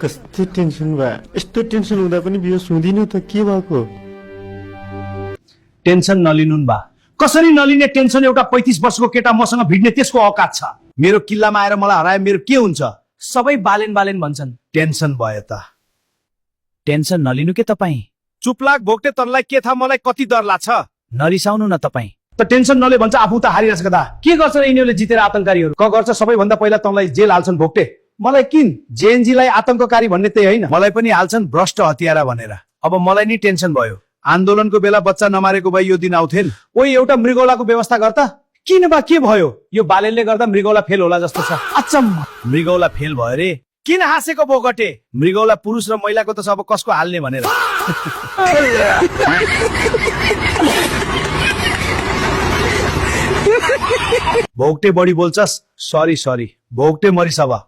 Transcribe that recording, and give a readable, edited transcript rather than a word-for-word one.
कस्तो टेन्सन भयो यस्तो टेन्सन हुँदा पनि बिहे सुन्दिनँ त के भएको टेन्सन नलिनुन् बा कसरी नलिने टेन्सन एउटा 35 वर्षको केटा मसँग भिड्ने त्यसको औकात छ मेरो किल्लामा आएर मलाई हराए मेरो के हुन्छ सबै बालेन बालेन भन्छन् टेन्सन भयो त टेन्सन नलिनु के तपाईँ चुपलाक भोग्टे तँलाई के थाहा मलाई कति डर लाग्छ नरिसाउनु न तपाईँ त टेन्सन नले भन्छ आफू त हारिरहेछ गदा के गर्छ र यिनीहरूले जितेर आतंककारीहरू क गर्छ सबैभन्दा पहिला तँलाई जेल हाल्छन् भोग्टे मलाई किन जेएनजीलाई आतंककारी भन्ने त्यही होइन मलाई पनि हाल्छन् भ्रष्ट हतियारा भनेर अब मलाई नि टेन्सन भयो आन्दोलनको बेला बच्चा नमारेको भए यो दिन आउँथेन ओइ एउटा मृगौलाको व्यवस्था गर्दा किन बा के भयो यो बालेनले गर्दा मृगौला फेल होला जस्तो छ अचम्म मृगौला फेल भयो रे किन हाँसेको बोगटे मृगौला पुरुष र महिलाको त अब कसको हाल्ने भनेर भोग्टे बढी बोल्छस् सरी सरी भोग्टे मरिसबा